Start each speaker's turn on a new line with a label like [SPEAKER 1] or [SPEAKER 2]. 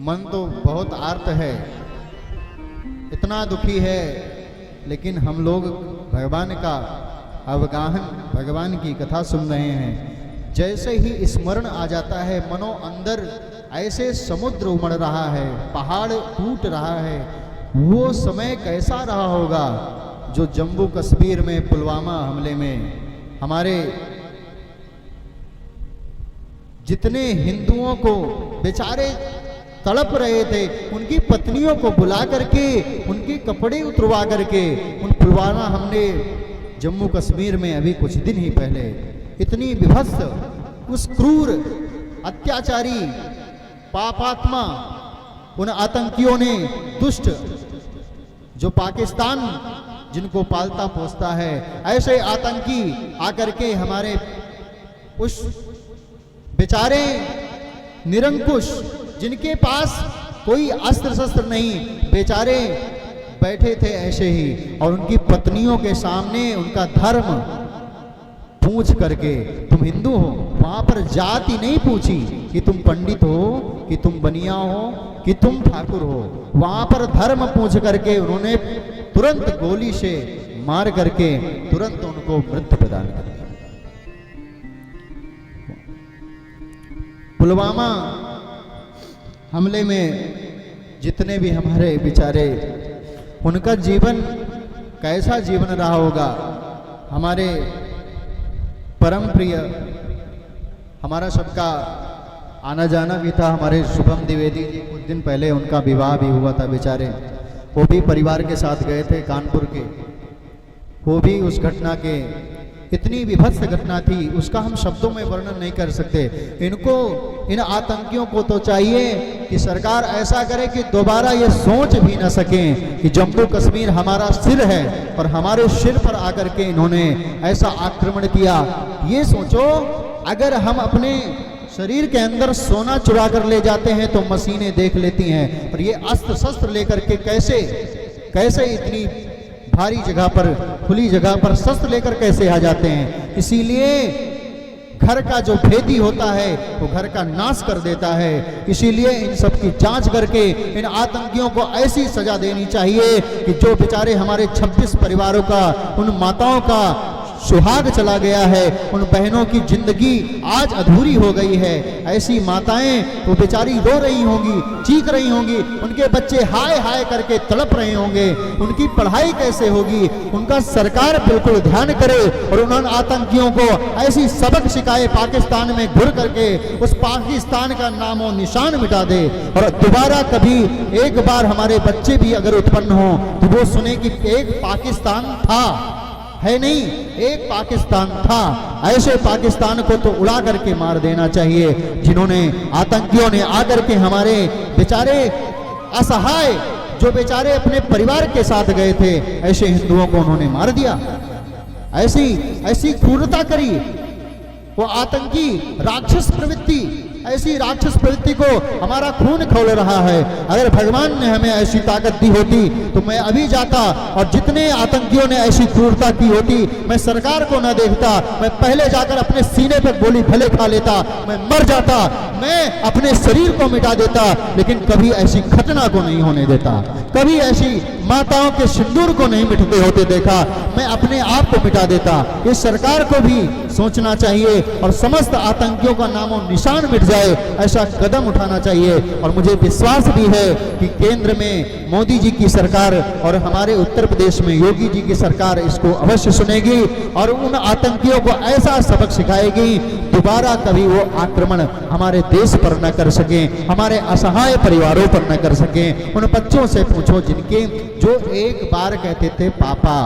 [SPEAKER 1] मन तो बहुत आर्त है, इतना दुखी है, लेकिन हम लोग भगवान का अवगाहन, भगवान की कथा सुन रहे हैं। जैसे ही स्मरण आ जाता है, मनो अंदर ऐसे समुद्र उमड़ रहा है, पहाड़ टूट रहा है। वो समय कैसा रहा होगा जो जम्मू कश्मीर में पुलवामा हमले में हमारे जितने हिंदुओं को बेचारे तड़प रहे थे, उनकी पत्नियों को बुला करके उनके कपड़े उतरवा करके उन पुलवामा हमने जम्मू कश्मीर में अभी कुछ दिन ही पहले इतनी विभत्स, उस क्रूर अत्याचारी पापात्मा उन आतंकियों ने, दुष्ट जो पाकिस्तान जिनको पालता पोसता है, ऐसे आतंकी आकर के हमारे उस बेचारे निरंकुश जिनके पास कोई अस्त्र शस्त्र नहीं, बेचारे बैठे थे ऐसे ही, और उनकी पत्नियों के सामने उनका धर्म पूछ करके, तुम हिंदू हो, वहां पर जाति नहीं पूछी कि तुम पंडित हो, कि तुम बनिया हो, कि तुम ठाकुर हो, वहां पर धर्म पूछ करके उन्होंने तुरंत गोली से मार करके तुरंत उनको मृत्यु प्रदान कर दिया। पुलवामा हमले में जितने भी हमारे बेचारे, उनका जीवन कैसा जीवन रहा होगा। हमारे परम प्रिय, हमारा सबका आना जाना भी था, हमारे शुभम द्विवेदी जी, कुछ दिन पहले उनका विवाह भी हुआ था बेचारे, वो भी परिवार के साथ गए थे कानपुर के। वो भी उस घटना के, इतनी विभत्स घटना थी, उसका हम शब्दों में वर्णन नहीं कर सकते। इनको, इन आतंकियों को तो चाहिए कि सरकार ऐसा करे कि दोबारा ये सोच भी न सकें कि जम्मू कश्मीर हमारा सिर है और हमारे सिर पर आकर के इन्होंने ऐसा आक्रमण किया। ये सोचो, अगर हम अपने शरीर के अंदर सोना चुरा कर ले जाते हैं तो मशीनें देख लेती हैं, और ये अस्त्र शस्त्र लेकर के कैसे इतनी भारी जगह पर, खुली जगह पर शस्त्र लेकर कैसे आ जाते हैं। इसीलिए घर का जो भेदी होता है वो घर का नाश कर देता है। इसीलिए इन सब की जांच करके इन आतंकियों को ऐसी सजा देनी चाहिए कि जो बेचारे हमारे 26 परिवारों का, उन माताओं का सुहाग चला गया है, उन बहनों की जिंदगी आज अधूरी हो गई है। ऐसी माताएं वो बेचारी रो रही होंगी, चीख रही होंगी, उनके बच्चे हाय हाय करके तड़प रहे होंगे, उनकी पढ़ाई कैसे होगी। उनका सरकार बिल्कुल ध्यान करे और उन आतंकियों को ऐसी सबक सिखाए, पाकिस्तान में घुर करके उस पाकिस्तान का नामो निशान मिटा दे, और दोबारा कभी एक बार हमारे बच्चे भी अगर उत्पन्न हो तो वो सुने कि एक पाकिस्तान था, है नहीं, एक पाकिस्तान था। ऐसे पाकिस्तान को तो उड़ा करके मार देना चाहिए, जिन्होंने, आतंकियों ने आकर के हमारे बेचारे असहाय, जो बेचारे अपने परिवार के साथ गए थे, ऐसे हिंदुओं को उन्होंने मार दिया। ऐसी क्रूरता करी। वो आतंकी राक्षस प्रवृत्ति, ऐसी राक्षस प्रवृत्ति को हमारा खून खौल रहा है। अगर भगवान ने हमें ऐसी ताकत दी होती तो मैं अभी जाता, और जितने आतंकियों ने ऐसी क्रूरता की होती, मैं सरकार को न देखता, मैं पहले जाकर अपने सीने पर गोली भले खा लेता, मैं मर जाता, मैं अपने शरीर को मिटा देता, लेकिन कभी ऐसी घटना को नहीं होने देता। कभी ऐसी माताओं के सिंदूर को नहीं मिटते होते देखा, मैं अपने आप को मिटा देता। इस सरकार को भी सोचना चाहिए और समस्त आतंकियों का नामो निशान मिट जाए, ऐसा कदम उठाना चाहिए। और मुझे विश्वास भी है कि केंद्र में मोदी जी की सरकार और हमारे उत्तर प्रदेश में योगी जी की सरकार इसको अवश्य सुनेगी और उन आतंकियों को ऐसा सबक सिखाएगी, दोबारा कभी वो आक्रमण हमारे देश पर न कर सके, हमारे असहाय परिवारों पर न कर सके। उन बच्चों से पूछो जिनके, जो एक बार कहते थे पापा,